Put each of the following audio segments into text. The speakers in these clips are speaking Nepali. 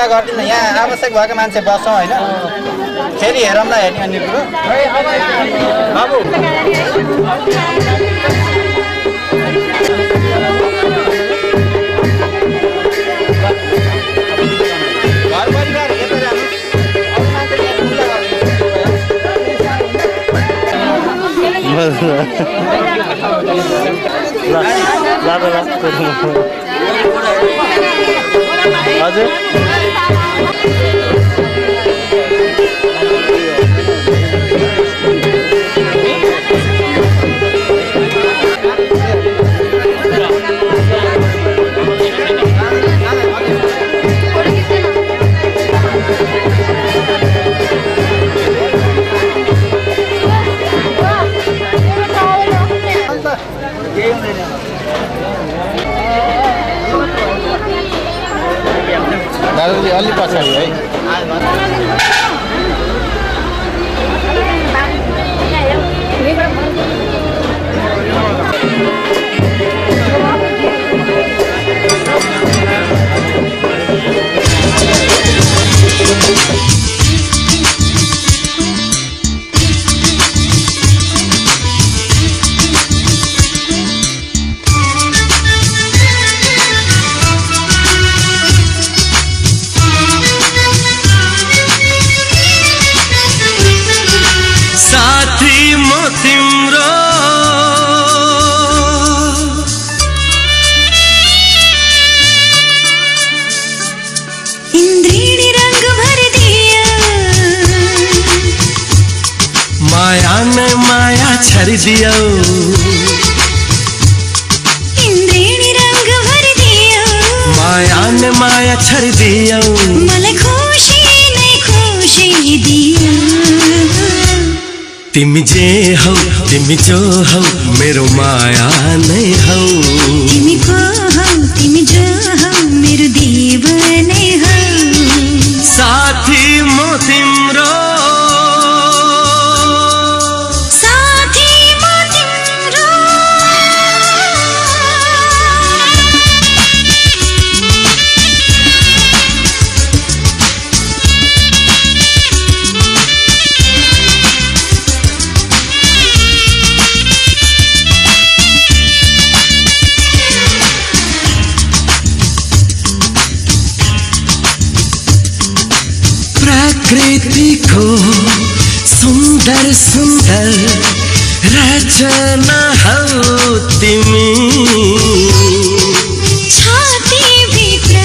खुल्ला गरिदिनु यहाँ आवश्यक भएको मान्छे बस्छौँ होइन फेरि हेरौँ न हेर्ने अन्य कुरो बाबु घर परिवार हेर्दै जानु अरू मान्छे यहाँ खुल्ला हजुर दाजुले अलि पछाडि है दियो इन्द्रेणी रंग भर दियो माया ने माया छर दियो मलाई खुशी नै खुशी दियो तिमी जे हौ तिमी जो हौ मेरो माया नै हौ तिमी को हौ तिमी जो हौ मेरो देव नै हौ साथी म तिम्रो प्रकृतिको सुन्दर सुन्दर रचना हौ तिमी छातीभित्र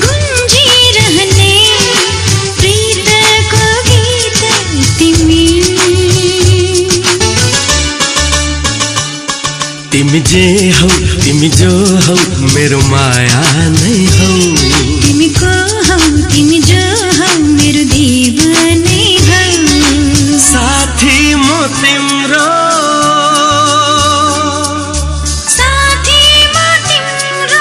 गुन्जिरहने प्रीतको गीत तिमी तिमी जे हौ तिमी जो हौ मेरो माया नै हौ तिमी को हौ तिमी जो हौ मेरो देव नै हौ साथी म तिम्रो साथी म तिम्रो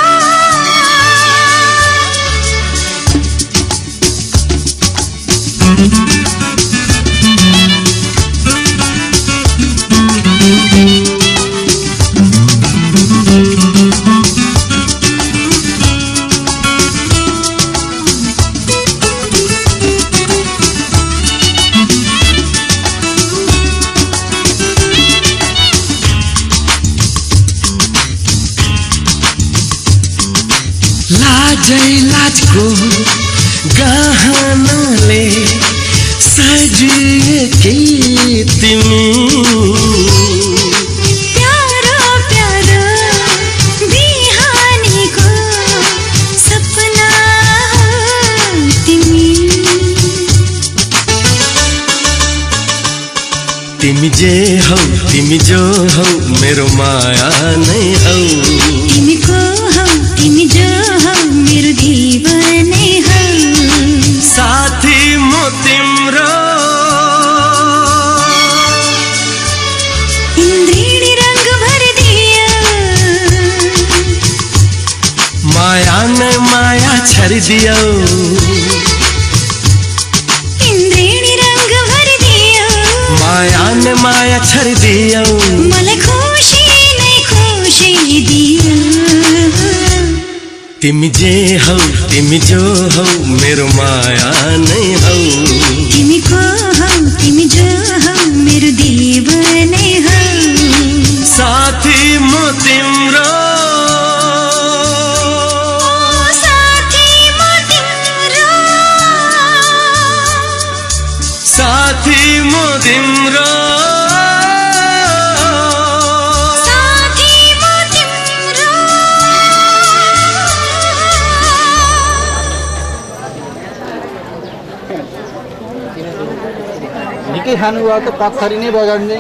लाजै लाजको गहनाले सजिएकी तिमी प्यारो प्यारो बिहानीको सपना तिमी तिमी जे हौ तिमी जो हौ मेरो माया नै हौ तिमी को हौ तिमी जो हौ मेरो देव नै हौ साथी म तिम्रो इन्द्रेणी रंग भर दियो माया नै माया छर दियो इन्द्रेणी रंग भर दियो माया नै माया छर दियो मलाई खुशी नै खुशी दियो तिमी जे हौ तिमी जो हौ मेरो माया नै हौ तिमी को हौ तिमी जो हौ मेरो देव नै हौ साथी म तिम्रो साथी म तिम्रो साथी म तिम्रो साथी म तिम्रो निकै खानुभयो त पत्थरी नै बगाड्ने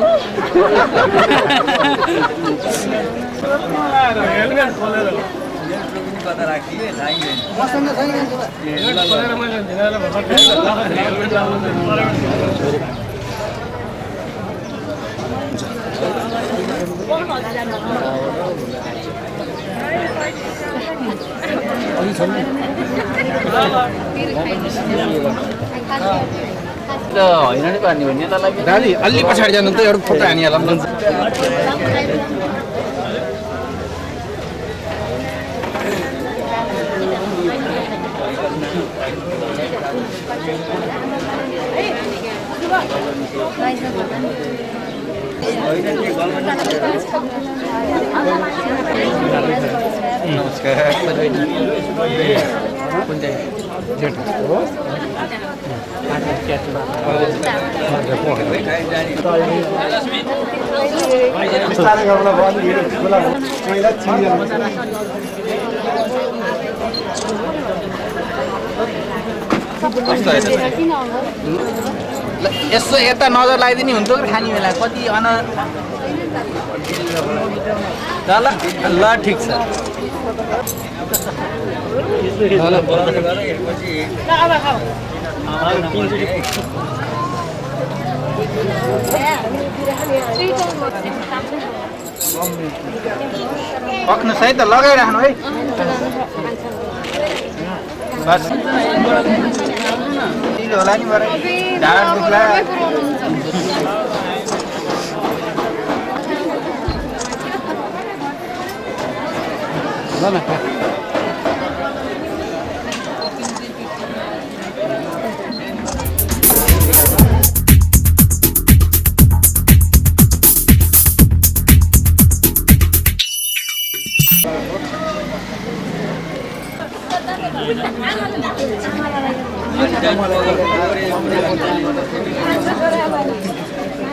होइन नि पार्ने भन्ने दादी अलि पछाडि जानु त एउटा फोटो हानिहालौँ नमस्कार यसो यता नजर लगाइदिने हुन्थ्यो कि खाने बेला कति ल ल ठिक छ पक्नुहोस् है त लगाइराख्नु है बस होला नि बरु ढाड दुख्ला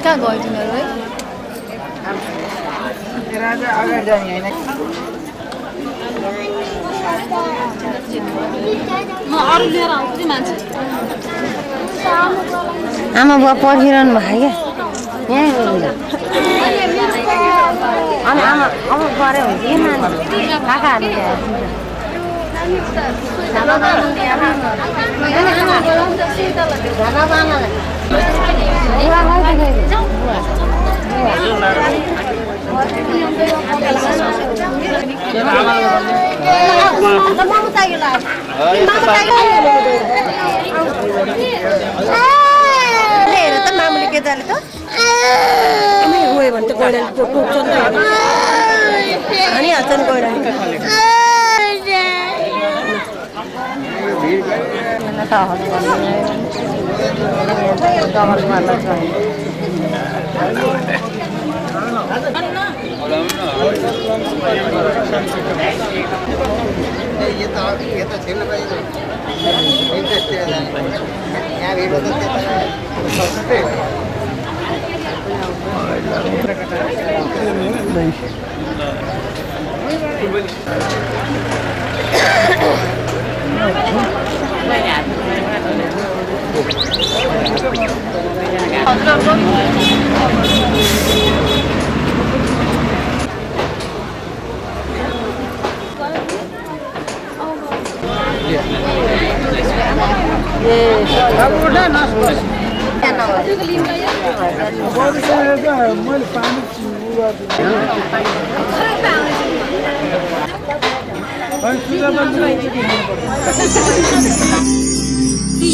कहाँ गयो तिनीहरू है राजा अगाडि जाने होइन म अरू लिएर आउँछु मान्छे आमा बुवा पर्खिरहनु भयो क्या यहीँ अनि आमा अब गऱ्यो भने के मान्छ काकाहरूले हेर त मामुले केटाले त गयो भने त गैडाले टोक्छ नि त हानिहाल्छ नि गैडाले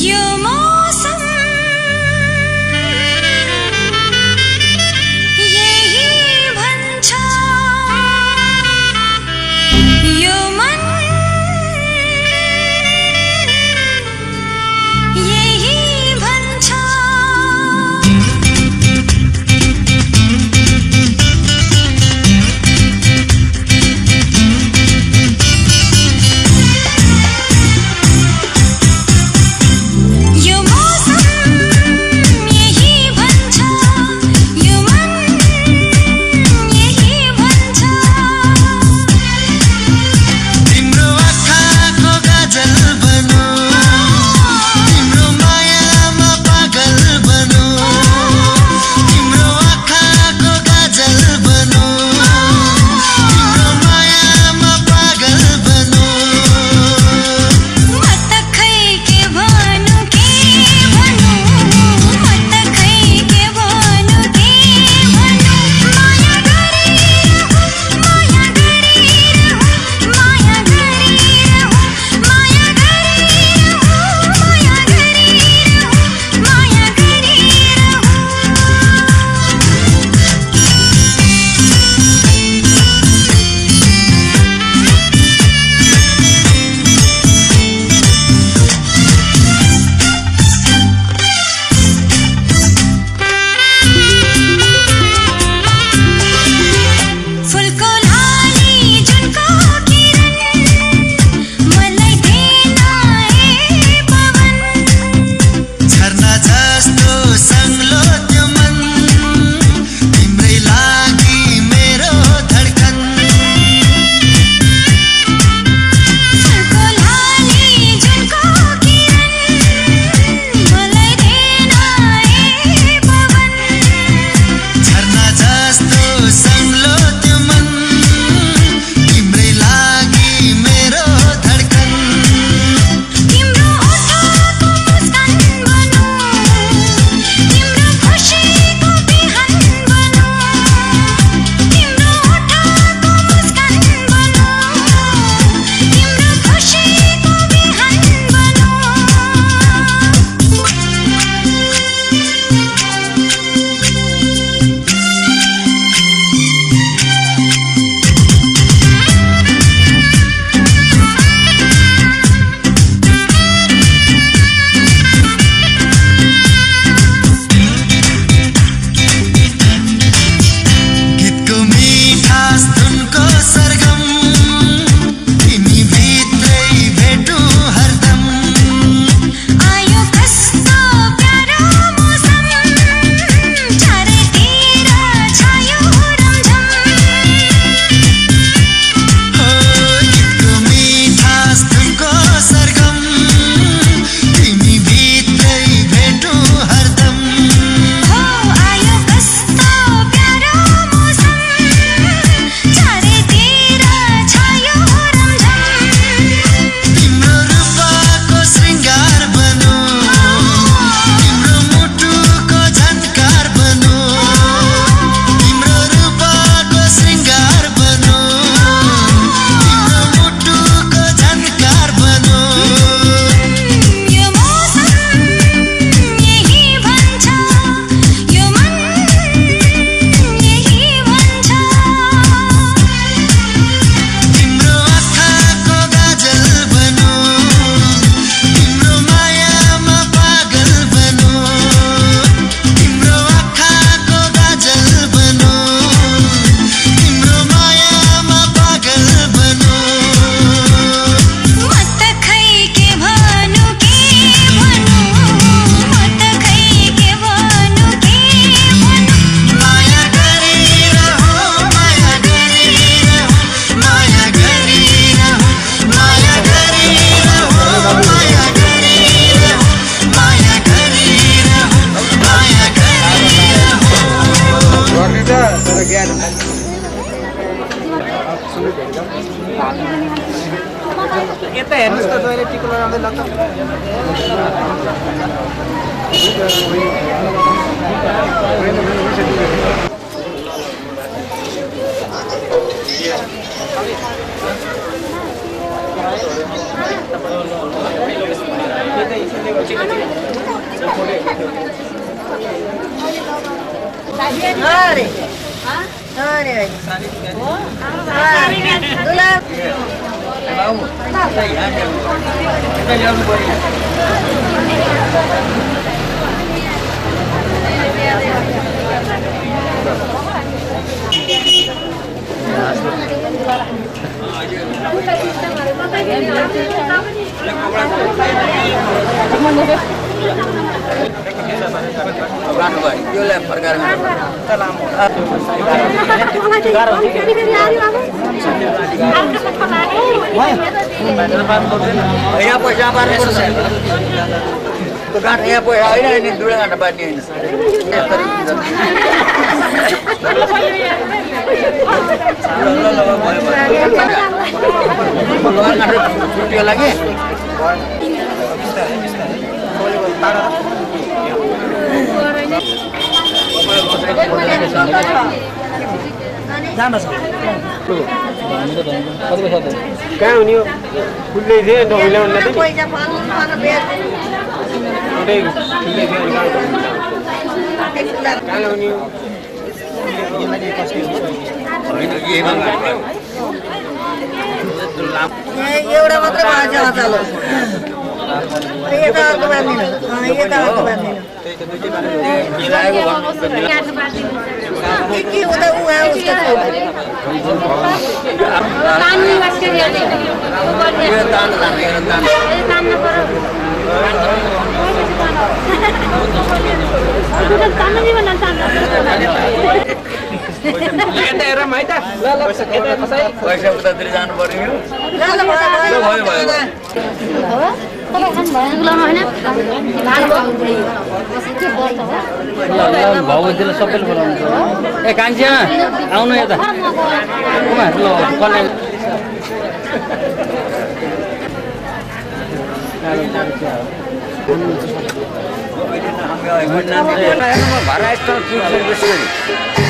यो मौसम यही भन्छ यो मन हेर्नुहोस् त तैँले टिको लगाउँदै ल अरे अरे दुला यहाँ पैसा पार्नुपर्छ त्यो गाँठ यहाँ पैसा होइन नि दुईवटा गाँठा पार्ने होइन छुट्टियो लागि कहाँ हुने हो फुल्दै थियो डमिल्याउनु पैसा पाउनु कहाँ हुने हो एउटा मात्रै भाषा चालो यता अर्को बाँधिनु यता अर्को बाँधिनु के हुँदा उहाँ उसको पैसा उतातिर जानु पर्यो भाउजूले सबैले बोलाउनु ए कान्छा आउनु यता भाडा एक्स्ट्रा ठुलो